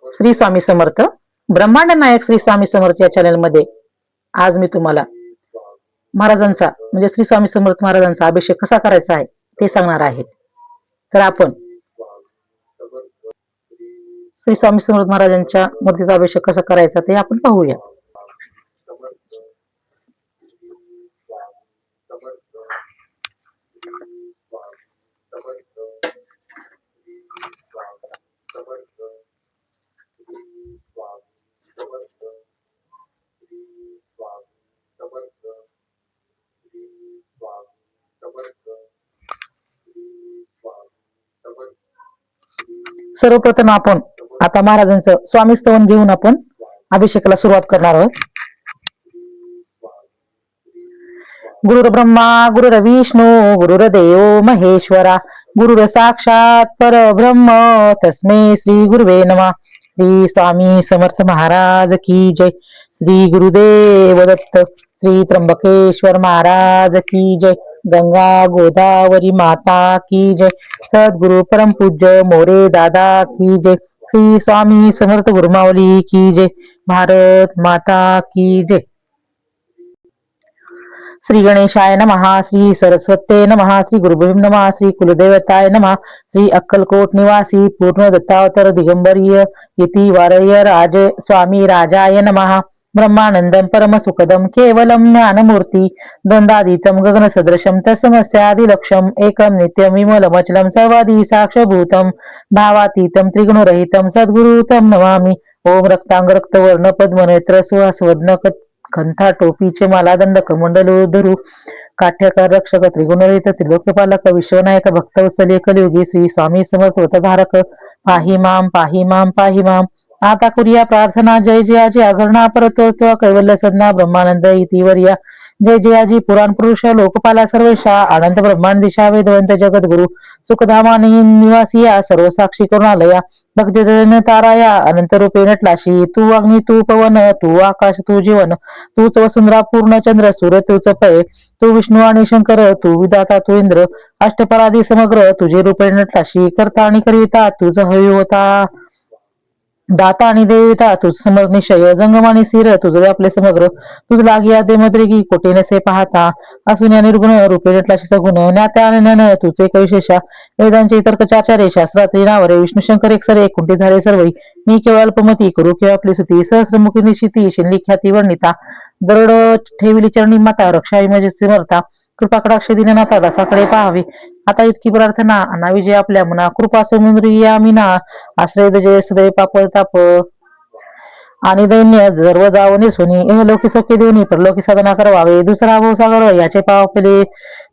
श्री स्वामी समर्थ. ब्रह्मांड नायक श्री स्वामी समर्थ या चॅनल मध्ये आज मी तुम्हाला महाराजांचा म्हणजे श्री स्वामी समर्थ महाराजांचा अभिषेक कसा करायचा आहे ते सांगणार आहे. तर आपण श्री स्वामी समर्थ महाराजांच्या मूर्तीचा अभिषेक कसा करायचा ते आपण पाहूया. सर्वप्रथम आपण आता महाराजांचं स्वामी स्तवन घेऊन आपण अभिषेकाला सुरुवात करणार आहोत. गुरुर ब्रह्मा गुरुर विष्णू गुरुर्देव महेश्वरा गुरुर साक्षात परब्रह्म तस्मै श्री गुरुवे नमः. श्री स्वामी समर्थ महाराज की जय. श्री गुरुदेव दत्त. श्री त्र्यंबकेश्वर महाराज की जय. गंगा गोदावरी माता की जय. सद्गुरु परम पूज्य मोरे दादा की जय. श्री स्वामी समर्थ गुरुमावली की जय. भारत माता की जय. श्री गणेशाय नमः. श्री सरस्वते नमः. श्री गुरुभीम नमः. श्री कुलदेवताय नमः. श्री अक्कलकोट निवासी पूर्ण दत्तावतार दिगंबरीय इति वारय राज स्वामी राजाय नमः. ब्रह्मानंदम परम सुखदम केवलम ज्ञानमूर्ती द्वंद्वातीतम गगन सदृशम तस्मस्यादिलक्षम एकम नित्यम विमलमचलम सर्वादी साक्षभूतम भावातीतम त्रिगुणरहितम सद्गुरुतम नमामि. ओम रक्तांग रक्तवर्ण पद्मनेत्र सुहासवदन कंथा टोपीचे माला दंड कमंडलू धरू काठ्यकार रक्षक त्रिगुणरहित त्रिलोकपालक विश्वनायक भक्तवत्सल्य कलियुगी श्री स्वामी समर्थ वतधारक पाही माम पाही माम पाही माम. आता करूया प्रार्थना. जय जयाजी अघरणा परतोत्व कैवल्य सदना ब्रह्मानंद इतिवर्या. जय जयाजी पुराण पुरुष लोकपाला सर्वेशा अनंत ब्रह्मांड दिशा वेदवंत जगद्गुरु सुखधामा निवासिया सर्व साक्षी करुणालया भक्तजन ताराया अनंत रूपे नटलाशी. तू अग्नी तू पवन तू आकाश तू जीवन तूच वसुंधरा पूर्ण चंद्र सूर्य तूच पय तू विष्णू आणि शंकर तू विधाता तू इंद्र अष्टपराधी समग्र तुझे रूपे नटलाशी. करता आणि करिता तुझ हवी होता दाता आणि देविता तुझ समर निश्चय जंगमानी स्थिर तुझ व्यापले समग्र तुझ लागिया दे मद्रिकी कोटी नसे पाहता असून या निर्गुण रूपे नटलाशी सगुण ज्ञात्या आणि तुझे एक विशेषा वेदांचे तर्क चाचारे शास्त्रात्री नावरे विष्णू शंकर एक सरे कुंठी झाले सर्व मी केवळ अल्पमती करू केव्हा आपली सुती सहस्रमुखी निशिती शिंदी ख्याती वर्णिता दरड ठेविली चरणी माता रक्षा म्हणजे समर्था कृपा कटाक्ष दिननाथा दासाकडे पाहावे. आता इतकी प्रार्थना अना विजय आपल्या मना कृपा समुद्री या मीना आश्रय जय सदैव पाप ताप आणि दैन्य सर्व जाव निसोनी लोकी सख्य देऊनी परलोकी साधना करवावे. दुसरा भाऊ सागर याचे पावले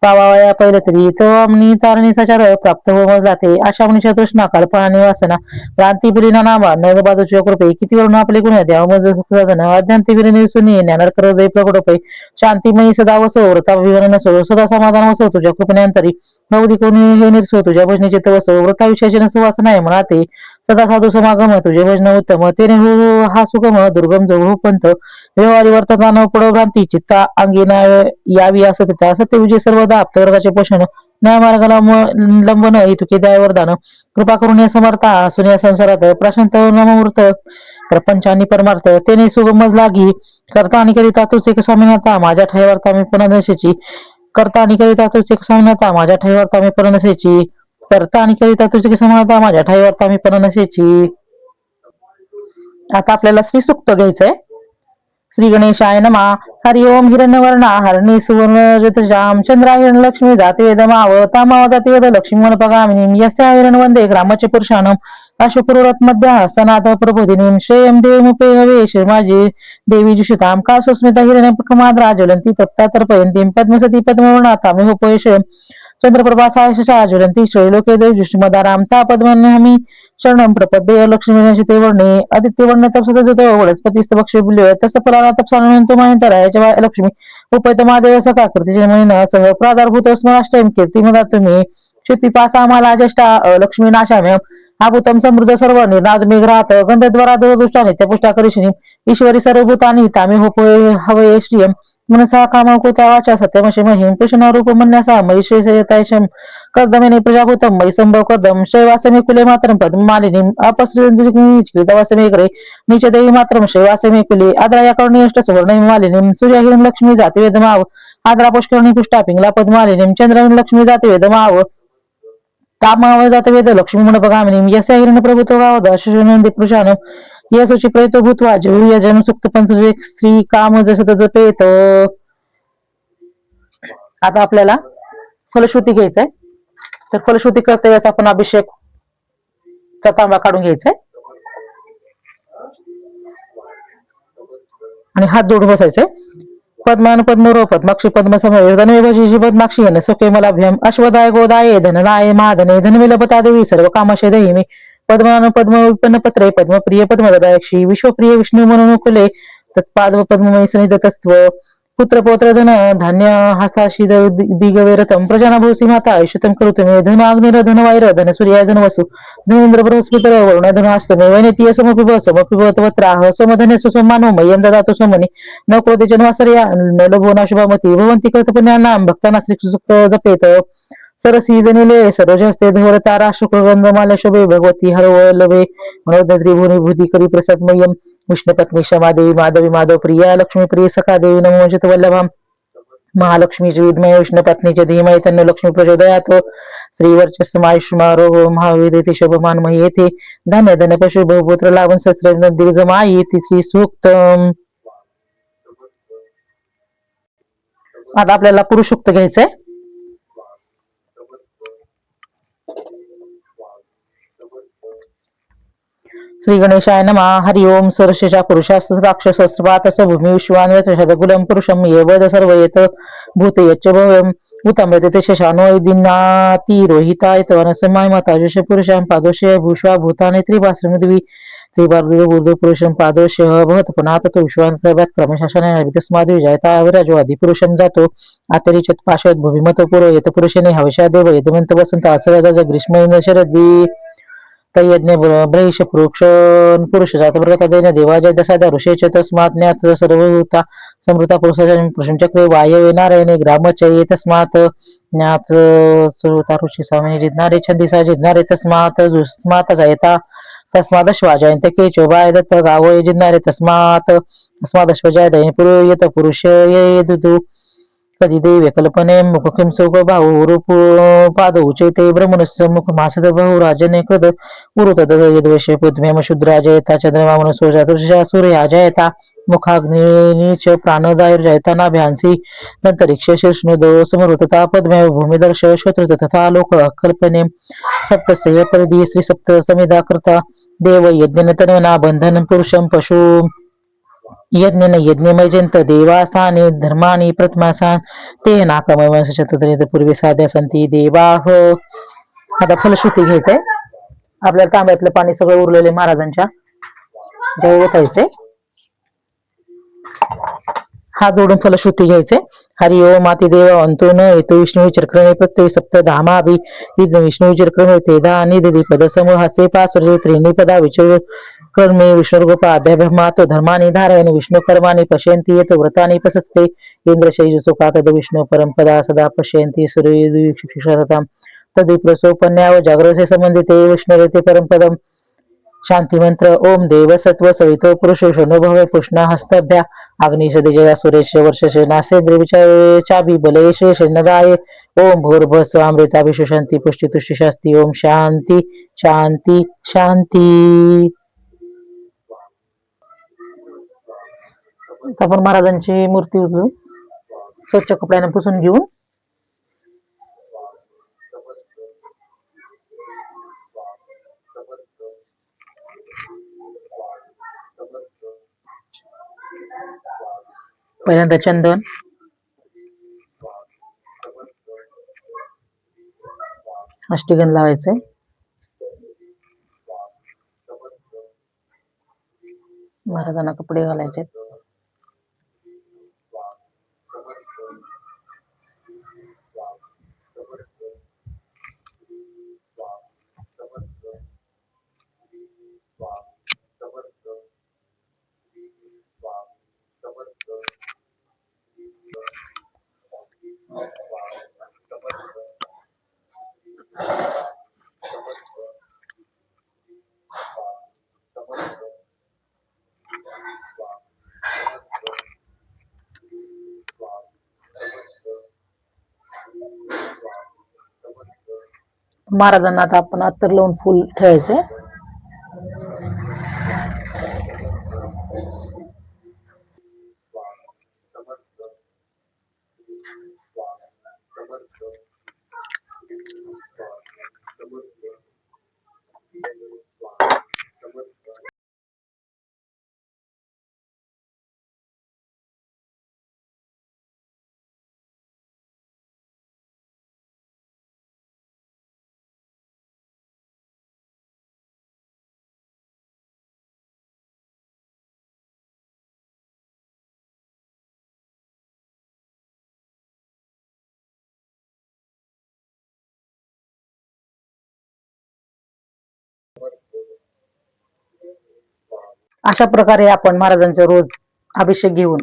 पावाया पहिले तरी तो अमनी तारणी सचार प्राप्त हो जाते. अशा मनुष्य तृष्णा कल्पना निवासना क्रांती बिलीना नामा नव बाजूच्या कृपे किती वरून आपले गुण द्याव मज सुख साधन अज्ञांती बिली निवसुनी ज्ञानर कर दे प्रगटोपै शांतीमयी सदा वसो व्रता विवरण नसो सदा समाधान वसो तुझ्या कृपनेंतरी भौदी कोणी हे निर्सो तुझ्या भजनीचे तवसो व्रता विशेष सुवासना आहे म्हणा ते सदा साधू समागम तुझे भजन उत्तम तेने हो हा सुगम दुर्गम जो हो पंथ व्यवहारी वर्तता न पडो भ्रांती चित्ता अंगी यावी असतता सत्य विजय सर्वदा वर्गाचे पोषण न्यायमार्गाला लंबन इतुके द्याय वरदान कृपा करून या समर्था असून या संसारात प्रशांत नममूर्त प्रपंच आणि परमार्थ तेने सुगम लागी करता आणि करिता तुझे एक स्वामीनाथा माझ्या ठाईवरता मी पुनर्नशेची करता आणि करिता तुझे एक स्वामीनाथा माझ्या ठाईवरता मी पुनर्नशेची करता आणि करिता तुझे एक स्वामीनाथा माझ्या ठाईवरता मी पुनर्नशेची. आता आपल्याला श्री सूक्त घ्यायचंय. श्री गणेशाय नमः. हरि ओम हिरण्यवर्णा हरणी सुवर्ण श्याम चंद्रा हिरण लक्ष्मी जाती वेद मावतामाव जाती वेद लक्ष्मी मनपगामिनी यस्या हिरण वंदे ग्रामाचे पुरुषानम अशुपुरत मध्य हस्तनाथ प्रबोधिनीम श्रेयम देवमुपे हवे श्रीमाजी देवी जुषिताम का सुस्मिता हिरण्य पुत्रमाद्रा ज्वलंती तप्ता तर्पयंतीम पद्मसती पद्मवर्णाता मेहोपयश चंद्रप्रभा सायशा ज्वलंती श्रेलोके देव जुष्मदाराम ता पद्मन्यहमी शरणम प्रपद्ये लक्ष्मी वर्णे आदित्य वर्ण तपसत वनस्पतीस्त बक्षे तस फलाला तपसानंतो माहितरायाच्या लक्ष्मी उपैत महादेव सका कीर्तीचे महिना सह प्राधारभूत स्मराष्टम कीर्ती मदा तुम्ही शेती पासा मला ज्येष्ठा लक्ष्मी नाशाम्य आभूतम समृद्ध सर्व निर्नाद मेघरात गंधद्वारा दूरदृष्टा नित्यपुष्टा करिशिनी ईश्वरी सर्वभूतानी तामे होप हवये श्रियम मनसा कामकुता वाचा सत्यमशि महिं कृष्णरूपमन्यसा महिषेशयतायशं कर्दमेने प्रजाभूतं मयि संभव कर्दम शैवासमे कुले मात्रं पद्ममालिनीम् अपसृतवासमे करे नीचदेवी मात्रं शैवासमे कुले आद्राया कर्णेष्ट सुवर्णं मालिनीं सूर्याहिरं लक्ष्मी जाति वेदमाव आद्रा पुष्करणी पुष्टा पिंगला पद्मालिनीं चंद्रहिं लक्ष्मी जाति वेदमाव तामाव जात वेद लक्ष्मी म्हणपगामिनीं यस्या हिरण्य प्रभुत्व गाव दशनंदी पुरुषानं यसुची प्रयतो भूतवा जीव जन सुक्त पंथ श्री काम जस जपेत. आता आपल्याला फलश्रुती घ्यायचंय. तर फलश्रुती करता वेळेस आपण अभिषेकचा तांबा काढून घ्यायचाय आणि हात जोडून बसायचंय. पद्मान पद्मरो पद्माक्षी पद्म समवेदनजी पद्माक्षी न सुखे मला भ्यम अश्वदाय गोदाय धननाय महाधने धनविलपता देवी सर्व कामाशय देही मी पद्मान पद्म विपन्न पत्रे पद्मप्रिय पद्मदायक्षी विश्वप्रिय विष्णू म्हणून कुले तत्पाद पद्ममयी सनिधतस्त्व पुत्र पौत्र धन धान्य हस्ताशी दिगवेरतम प्रजानाभूसी माता आयुष्यतम करुत मे धन अग्निर धन वायर धन सूर्याय धन वसु धनेंद्र बृहस्पती वरुण धन अष्टमे वैनेतीय समपिब तवत्राह समधने सुसमानो मय्यम ददातु समनी न क्रोधे जनवासर्या न लभोना शुभामती भवंती कृतपुण्यानां भक्ताना श्रीसुक्त जपेत सरसी जनिले सरोजस्ते धवरतारा शुक्रगंधमाला शोभे भगवती हरवलवे मनोदरी भूनी भूती करी प्रसाद मय्यम विष्णुपत्नी क्षमादेवी माधवी माधव प्रिया लक्ष्मी प्रिय सखा देवी नमोचित वल्लभाम महालक्ष्मीची विद्मय विष्णुपत्नीचे धीमय तन्न लक्ष्मी प्रचोदयात श्रीवर्चस्मायुष्मारोह महाविदेते शोभमान मही येथे धन्य धन्य पशु बहुपुत्र लाभन सहस्र दीर्घमायी तिची सूक्त. आता आपल्याला पुरुष सूक्त घ्यायचंय. श्री गणेशाय नमः. हरि ओम सरशेषा पुरुषास्त्राक्षसहस्रपात भूमी विश्वान्वशतकुलं पुरुषं ये वद सर्व येत भूत यच्च भवम् उतमृते शशानो दिनातिरोहिताय तवनसमाय माता जश पुरुषां पादोषय भूष्वा भूतानि त्रिभास्रमिद्वि त्रिभार्दूर्ध पुरुषं पादोषय भवत पुनात तो विश्वांतर्गत क्रमशासनाय तस्माद् विजयता विराजो आदि पुरुषं जातो आतरिचत पाशत भूमिमतो पुरो येत पुरुषेने हवशा देव यदमंत वसंत असरद ग्रीष्म शरद्वी तयज्ञ ब्रहिष पुरुषन पुरुष जातव्रता दैन देवाजय दसादा ऋषेच तस्मात् ज्ञात सर्वभूता समृता पुरुषाच्या प्रश्नचक्रे वायवे नारायणे ग्रामचये तस्मात् ज्ञात सर्वता ऋषी स्वामिनी जिज्ञारे छंदिसा जिज्ञारे तस्मात् जुस्मात् जयता तस्मादश्वा जयंत केचो वाय दत्त गावो जिज्ञारे तस्मादश्वजाय दैन पुरुयत पुरुष ये दुदु कधी दैव्य कल्पने मुखकिं सुख भाऊ रूप पाद उचैते ब्रह्मणस्य मुख मासद बहु राजने कृद उरुत यद्वेषे पद्मेम शूद्राजयता चंद्रमा मनसोजा तुषा सूर्या जयता मुखाग्नीच प्राणदाय जयता नाभ्यांसी नंतरिक्ष शीर्ष्णुदो समृतता पद्मे भूमिदर्श श्रोत्र तथा लोक कल्पने सप्तस्य परिधि श्री सप्त समिधा कृता देव यज्ञ तन्वना बंधन पुरुषं पशु यज्ञ यज्ञमय जंत देवास्थाने धर्मानी प्रथमासान ते नाकमय वंशतरी पूर्वी साध्या संती देवाह. आता फलश्रुती घ्यायचंय. आपल्याला तांब्यातलं पाणी सगळं उरलेले महाराजांच्या जवळ ओतायचंय. हात जोडून फलश्रुती घ्यायचे. हरि ओम माती देव अंतो न येतो विष्णू चक्रमे प्रत्यय सप्त धामाभि विष्णू चक्रमे तेधा निधी पद समूहाचे पासुरे त्रिणी पदा विचर कर्मे विष्णुर्गोपाध्याभ्यमातो धर्मानि धारयन विष्णु कर्माणि पश्यन्ति येतो व्रतानि पसत्ते इंद्रशैजसुखातद विष्णु परमपदा सदा पश्यन्ति सूर्यदिक्षिषरतां तद्विप्रसोपन्याव जागृते संबंधिते विष्णुरेते परमपदम. शांती मंत्र ओम देव सत्व सवितो पुरुष विष्णुभव पुष्णा हस्तभ्या अग्निशदेजया सुरेश वर्षश नासेंद्र चाबी बले शेष नदाय ओम भूर्भ स्वामृताभिषु शांती पुष्टी तुष्टी शास्ती ओम शांती शांती शांती. आपण महाराजांची मूर्ती उचलून स्वच्छ कपड्याने पुसून घेऊन पहिल्यांदा चंदन अष्टगंध लावायचंय. महाराजांना कपडे घालायचे. महाराजांना आता आपण अत्तर लावून फुल ठेवायचंय. अशा प्रकारे आपण महाराजांचा रोज अभिषेक घेऊन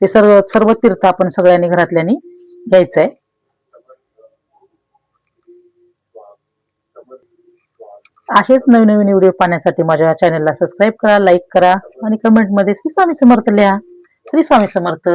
ते सर्व तीर्थ आपण सगळ्यांनी घरातल्यांनी घ्यायचंय. असेच नवीन नवीन व्हिडिओ पाहण्यासाठी माझ्या चॅनलला सबस्क्राईब करा, लाईक करा आणि कमेंट मध्ये श्री स्वामी समर्थ लिहा. श्री स्वामी समर्थ.